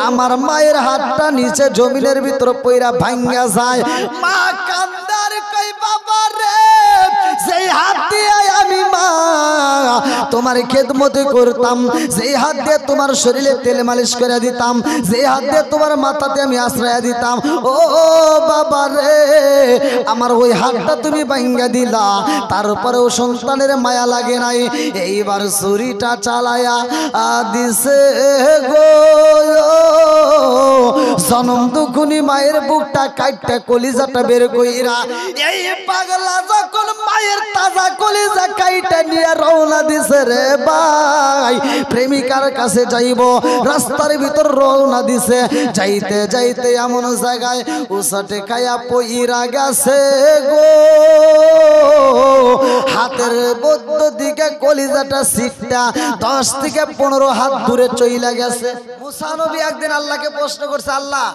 আমার মায়ের হাতটা নিচে জমিনের ভিতর পইরা ভাঙ্গা যায়। মা কান্দার কই বাবা রে, সেই হাত দিয়ে আমি মা তোমার খেদমত করতাম, যেই হাত দিয়ে তোমার শরীরে তেল মালিশ করে দিতাম, যেই হাত দিয়ে তোমার মাথাতে আমি আশ্রয় দিতাম। ও বাবা রে, আমার ওই হাতটা তুমি ভাঙ্গা দিলা, তারপরেও সন্তানের মায়া লাগে নাই। এইবার ছুরিটা চালায়া দিছে গো, জনম দুখুনি মায়ের বুকটা কাটটা কলিজাটা বের কইরা এই পাগলা যখন মায়ের তাজা কলিজা কাইটা নিয়ে রওনা দিছে রে ভাই, প্রেমিকার কাছে যাইব, রাস্তার ভিতর রওনা দিছে। যাইতে যাইতে এমন জায়গায় উসাটে খায়া পইরা গেছে গো, হাতের মধ্য দিকে কলিজাটা সিটটা 10 থেকে 15 হাত দূরে চইলা গেছে। মুসা নবী একদিন আল্লাহকে প্রশ্ন করছে, আল্লাহ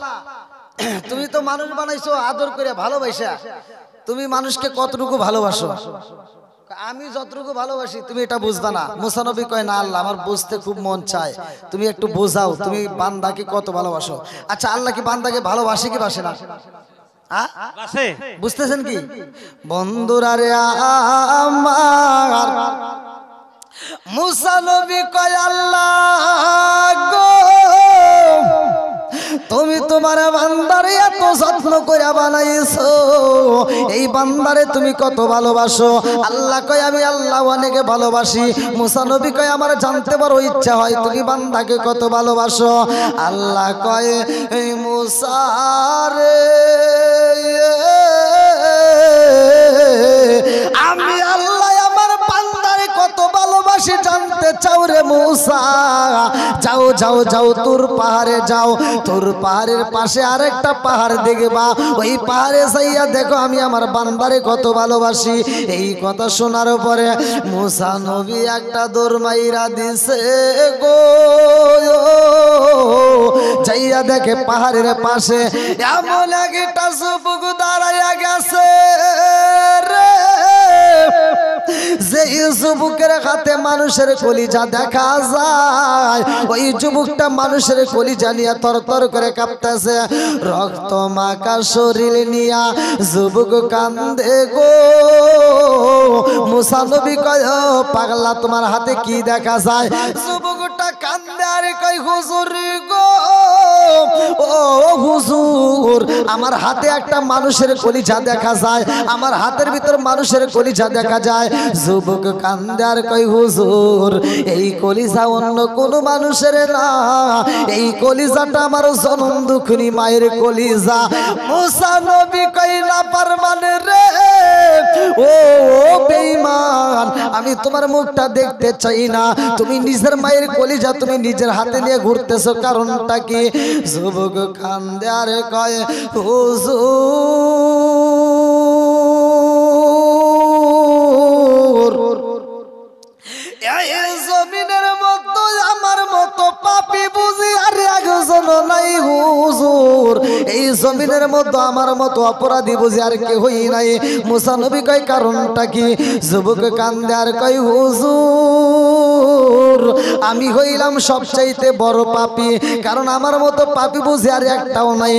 তুমি তো মানুষ বানাইছো আদর করে ভালোবাসা, তুমি মানুষকে কতটুকু ভালোবাসো? আমি যতটুকু ভালোবাসি তুমি এটা বুঝবা না। মুসা নবী কয়, না আল্লাহ, আমার বুঝতে খুব মন চায়, তুমি একটু বোঝাও তুমি বান্দাকে কত ভালোবাসো। আচ্ছা, আল্লাহ কি বান্দাকে ভালোবাসে কি বাসে না? বুঝতেছেন কি বন্ধুরা রে আমার? মুসা নবী কয়, আল্লাহ গো, তুমি তোমার বান্দারে এত যত্ন করে বানাইছো, এই বান্দারে তুমি কত ভালোবাসো? আল্লাহ কয়, আমি আল্লাহ অনেক ভালোবাসি। মুসা নবী কয়, আমার জানতে বড় ইচ্ছা হয় তুমি বান্দাকে কত ভালোবাসো। আল্লাহ কয়, এই মুসা রে, আমি আল্লাহ আমার বান্দারে কত ভালোবাসি জানতে চাও রে মুসা? যাও যাও যাও, তোর পাহাড়ে যাও, তোর পাহাড়ের পাশে আরেকটা পাহাড় দেখবা, ওই পাহাড়ে যাইয়া দেখো আমি আমার বান্দারে কত ভালোবাসি। এই কথা শোনার পরে মুসা নবী একটা দৌড় মাইরা দিছে গো, যাইয়া দেখে পাহাড়ের পাশে এমন একটা যুবক দাঁড়াইয়া গেছে রে, যে যুবকের হাতে মানুষের কলিজা দেখা যায়, ওই যুবকটা মানুষের কলিজা নিয়ে তরতর করে কাঁপতেছে, রক্ত মাখা শরীর নিয়া যুবক কান্দে গো। মুসা নবী কয়, পাগলা তোমার হাতে কি দেখা যায়? যুবকটা কান্দে আর কয়, হুজুর গো, ও হুজুর, আমার হাতে একটা মানুষের কলিজা দেখা যায়, আমার হাতের ভিতর মানুষের কলিজা দেখা যায়। যুবক কান্দে আর কয়, হুজুর, এই কলিজা অন্য কোন মানুষের না, এই কলিজাটা আমার জনম দুঃখিনী মায়ের কলিজা। মুসা নবী কয়, না পারমান রে, ও বেঈমান, আমি তোমার মুখটা দেখতে চাই না, তুমি নিজের মায়ের কলিজা তুমি নিজের হাতে নিয়ে ঘুরতেছো, কারণটা কি? যুবক কান্দে আর কয়, হুজুর, এই জমিনের মতো আমার মতো পাপী বুঝি আর একজন নাই হুজুর, এই জমিনের মতো আমার মতো অপরাধী বুঝি আর কেউই নাই। মুসা নবী কয়, কারণটা কি? যুবক কান্দে আর কয়, হুজুর, আমি হইলাম সবচাইতে বড় পাপী, কারণ আমার মতো পাপী বুঝি আর একটাও নাই।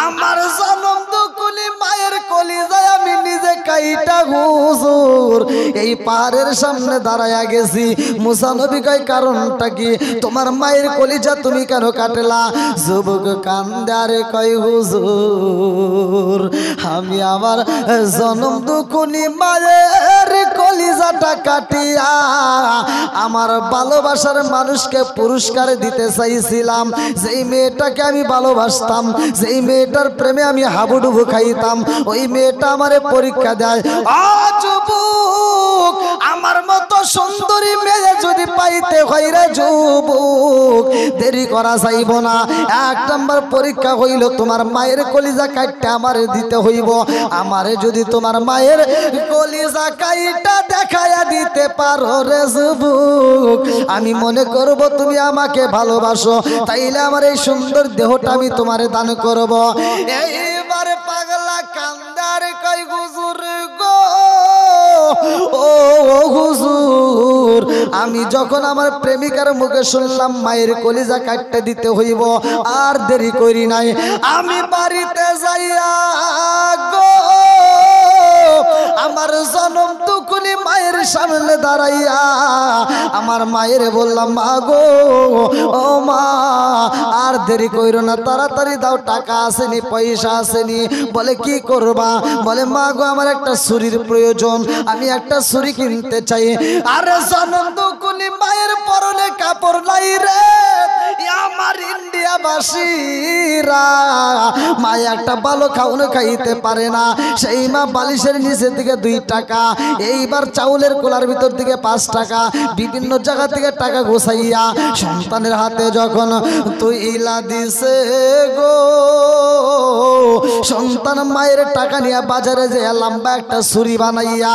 আমার জনম দুকুলি মায়ের কলিজায় আমি নিজে কাইটা হুজুর এই পাহাড়ের সামনে দাঁড়ায়া গেছি। মুসা নবী কয়, কারণটা কি? তোমার মায়ের কলিজা তুমি কেন কাটলা? যুবক কান্দে আর কয়, হুজুর, আমি আমার জনম দুকুনি মায়ের কলিজাটা কাটিয়া আমার ভালোবাসার মানুষকে পুরস্কার দিতে চাইছিলাম। যেই মেয়েটাকে আমি ভালোবাসতাম, যেই মেয়েটার প্রেমে আমি হাবুডুবু খাইতাম, ওই মেয়েটা আমারে পরীক্ষা দেয়। যুবক, আমার মতো সুন্দরী মেয়ে যদি পাইতে হয় রে যুবক, দেরি করা যাইব না। 1 নম্বর পরীক্ষা হইল তোমার মায়ের কলিজা কাটতে আমারে দিতে হইব। আমারে যদি তোমার মায়ের কলিজা কাইটা দেখায়া দিতে পারো রে যুবক, আমি মনে করব তুমি আমাকে ভালোবাসো, তাইলে আমার এই সুন্দর দেহটা আমি তোমারে দান করব। এইবারে পাগলা কান্দার কই, হুজুর গো, ও হুজুর, আমি যখন আমার প্রেমিকার মুখে শুনলাম মায়ের কলিজা কাটতে দিতে হইব, আর দেরি করি নাই, আমি বাড়িতে যাইয়া গো আমার জনম টুকুনি মায়ের সামনে দাঁড়াইয়া আমার মায়ের বললাম, মা গো, ও মা, আর দেরি কইরো না, তাড়াতাড়ি দাও, টাকা আসেনি, পয়সা আসেনি। বলে কি করবা? বলে মা গো, আমার একটা ছুরির প্রয়োজন, আমি একটা ছুরি কিনতে চাই। আরে জনম টুকুনি মায়ের পরনে কাপড় নাই রে, আমার ইন্ডিয়া বাসীরা মায়ে একটা ভালো খাওয়ানো খাইতে পারে না, সেই মা বালিশের নিচে থেকে 2 টাকা, এইবার চাউলের কোলার ভিতর থেকে 5 টাকা, বিভিন্ন জায়গা থেকে টাকা গোছাইয়া সন্তানের হাতে যখন তুইলা দিছে গো, সন্তান মায়ের টাকা নিয়ে বাজারে যে লম্বা একটা ছুরি বানাইয়া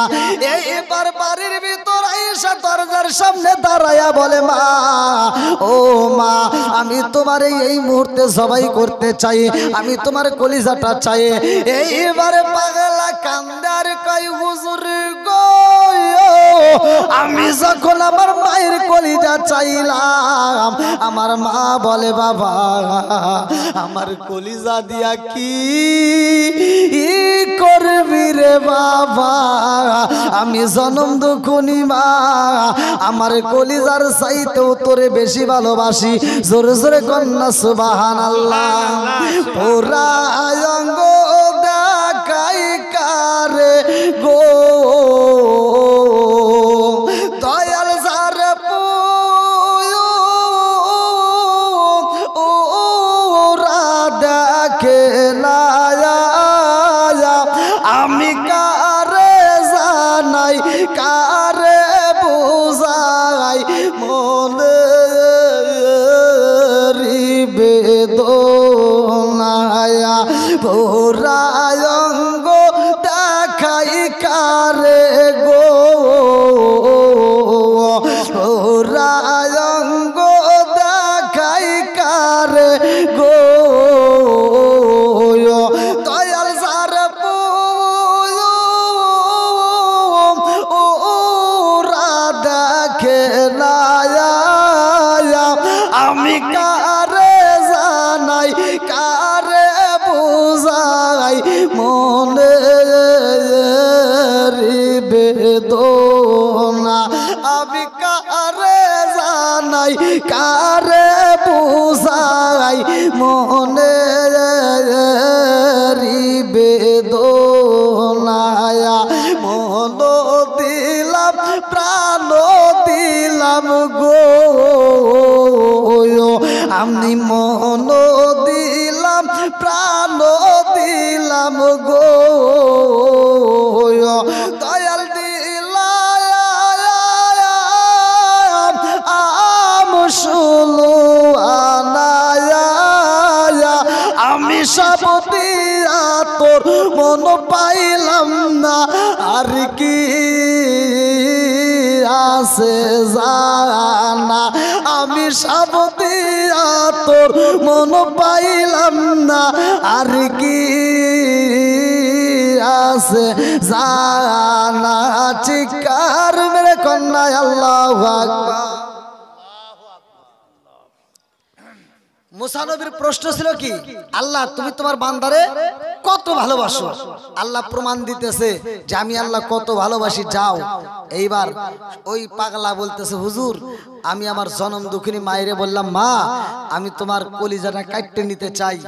এইবার বাড়ির ভিতর আইসা দরজার সামনে দাঁড়াইয়া বলে, মা, ও মা, আমি তোমার এই মুহূর্তে জবাই করতে চাই, আমি তোমার কলিজাটা চাই। এইবারে পাগলা কান্দার কই, হুজুর গো, আমি যখন আমার মায়ের কলিজা চাইলাম, আমার মা বলে, বাবা, আমার কলিজা দিয়া কি করবি রে বাবা, আমি জনম দুঃখনি মা, আমার কলিজার চাইতেও তোরে বেশি ভালোবাসি। জোরে জোরে কন্যা সুবহানাল্লাহ। পুরা অঙ্গ দেখাই কারে গো, দয়াল যার পুরা দেখে না, আমি কারে জানাই, কারে বুঝাই, মনে বেদনায়া পুরা অঙ্গ দেখাই কারে গো, পুরা অঙ্গ দেখাই কারে গো, দয়াল যার পুরা দেখে না, আমি কারে জানাই, কারে বুঝাই, মনে বেদনা, আমি কারে জানাই, কারে বুঝাই, মনে বেদনায়া, মন দিলাম, প্রাণ দিলাম গো, আমি মন দিলাম, প্রাণ দিলাম গো, দয়াল দিলাম আমসুলু আনায়া, আমি সব দিয়া তোর মন পাইলাম না, আর কি আছে জানা, আমি সব দিয়া তোর মন পাইলাম না, আর কি আছে জানা। চিৎকার মেরে কন্যা আল্লাহু আকবার। মুসা নবীর প্রশ্ন ছিল কি, আল্লাহ তুমি তোমার বান্দারে কত ভালোবাসো? আল্লাহ প্রমাণ দিতেছে যে আমি আল্লাহ কত ভালোবাসি, যাও। এইবার ওই পাগলা বলতেছে, হুজুর, আমি আমার জনম দুঃখিনী মায়েরে বললাম, মা, আমি তোমার কলিজাটা কাটতে নিতে চাই।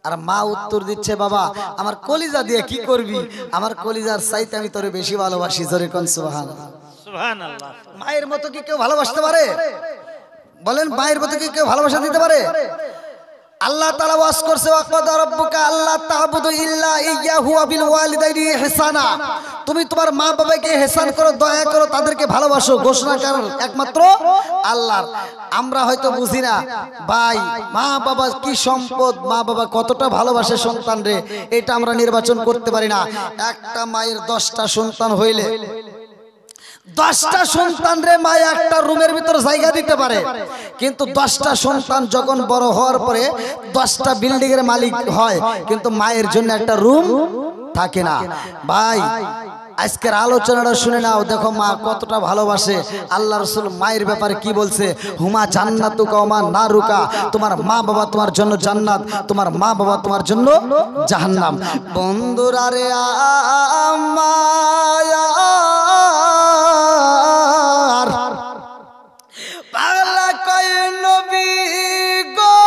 আর মা উত্তর দিচ্ছে, বাবা, আমার কলিজা দিয়ে কি করবি, আমার কলিজার চাইতে আমি তোরে বেশি ভালোবাসি। জোরে কোন সুবহানাল্লাহ। সুবহানাল্লাহ। মায়ের মতো কি কেউ ভালোবাসতে পারে? বলেন, মায়ের মতো কি কেউ ভালোবাসা দিতে পারে? আল্লাহ তাআলা ওয়াজ করছে, ওয়াকাদা রাব্বুকা আল্লা তা'বুদু ইল্লা ইয়্যাহু ওয়া বিল ওয়ালিদাইনি ইহসানা, তুমি তোমার মা বাবাকে ইহসান করো, দয়া করো, তাদেরকে ভালোবাসো। ঘোষণা করেন একমাত্র আল্লাহর। আমরা হয়তো বুঝি না ভাই, মা বাবা কি সম্পদ, মা বাবা কতটা ভালোবাসে সন্তান রে, এটা আমরা নির্বাচন করতে পারি না। একটা মায়ের 10টা সন্তান হইলে 10টা সন্তান রে মা একটা রুমের ভিতর জায়গা দিতে পারে, কিন্তু 10টা সন্তান যখন বড় হওয়ার পরে 10টা বিল্ডিং এর মালিক হয়, কিন্তু মায়ের জন্য একটা রুম থাকে না। ভাই, আজকের আলোচনাটা শুনে নাও, দেখো মা কতটা ভালোবাসে। আল্লাহ রাসূল মায়ের ব্যাপারে কি বলছে? হুমা জান্নাতুকা ওয়া মা নারুকা, তোমার মা বাবা তোমার জন্য জান্নাত, তোমার মা বাবা তোমার জন্য জাহান্নাম। বন্ধুরা রে আমার পাগলা কয় নবী গো,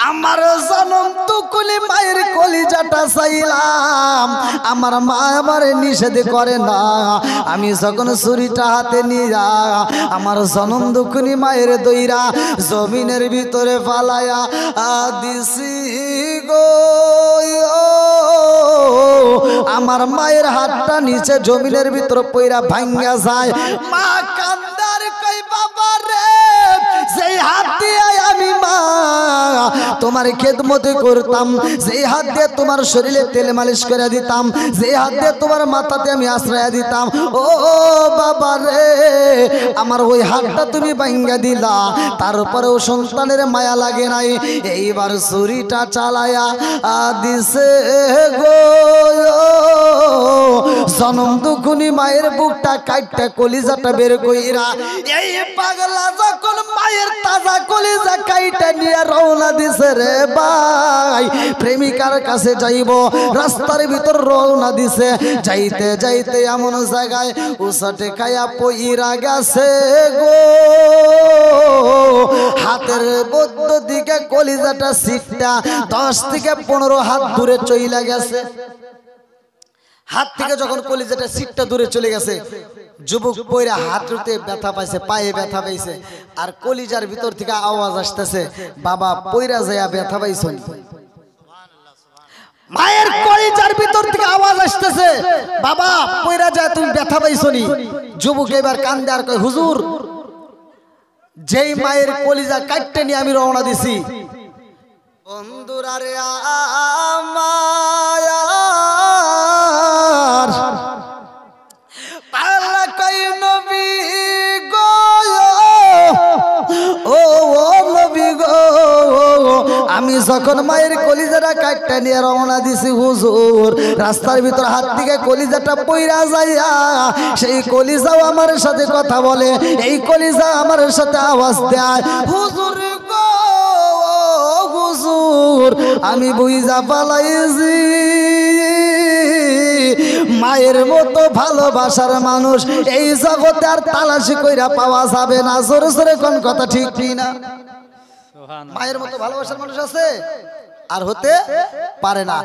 আমার জনম টুকুলি মায়ের কলিজাটা চাইলাম, আমার মা আমার নিষেধ করে না। আমি যখন ছুরিটা হাতে নিয়ে যা, আমার জনম দুকুনি মায়ের দইরা জমিনের ভিতরে ফালায়া দিছি গো, আমার মায়ের হাতটা নিচে জমিনের ভিতরে পইরা ভাঙ্গা যায়। মা কান্দার কই বাবা রে, সেই হাত দিয়ে আমি মা তোমার খেদমত করতাম, যেই হাত দিয়ে তোমার শরীরে তেল মালিশ করে দিতাম, যেই হাত দিয়ে তোমার মাথাতে আমি আশ্রয় দিতাম, ও বাবা রে আমার ওই হাতটা তুমি ভাঙ্গা দিলা, তারপরেও সন্তানের মায়া লাগে নাই। এইবার ছুরিটা চালায়া দিছে গো, জনম দুখুনি মায়ের বুকটা কাটটা কলিজাটা বের কইরা, এই পাগলা যখন মায়ের তাজা কলিজা কাইটা নিয়ে রওনা দিছে রে ভাই, প্রেমিকার কাছে যাইব, রাস্তার ভিতর রওনা দিছে। যাইতে যাইতে এমন জায়গায় উসাটে খায়া পইরা গেছে গো, হাতের মধ্য দিকে কলিজাটা সিটটা 10 থেকে 15 হাত দূরে চইলা গেছে। হাত থেকে যখন কলিজাটা সিটটা দূরে চলে গেছে, যুবক পয়রা হাততে ব্যথা পাইছে, পায়ে ব্যথা পাইছে, আর কলিজার ভিতর থেকে আওয়াজ আসতেছে, বাবা পয়রা যায়া ব্যথা পাইছেন। মায়ের কলিজার ভিতর থেকে আওয়াজ আসতেছে, বাবা পয়রা যায় তুমি ব্যথা পাইছনি। যুবক এবার কান্দে আর কয়, হুজুর যেই মায়ের কলিজা কাটতে নিয়ে আমি রওনা দিছি, বন্ধুরা রে আমার পাগলা কই নবী গো, ও নবী গো, আমি যখন মায়ের কলিজাটা কাটটা নিয়ে রওনা দিছি হুজুর, রাস্তার ভিতর হাত থেকে কলিজাটা পইরা যাইয়া সেই কলিজাও আমার সাথে কথা বলে, এই কলিজা আমার সাথে আওয়াজ দেয়, হুজুর গো হুজুর আমি বুইজা পালাইছি, মায়ের মতো ভালোবাসার মানুষ এই জগতে আর তালাশি কইরা পাওয়া যাবে না। জোরে জোরে কোন কথা ঠিক না? মায়ের মতো ভালোবাসার মানুষ আছে আর হতে পারে না।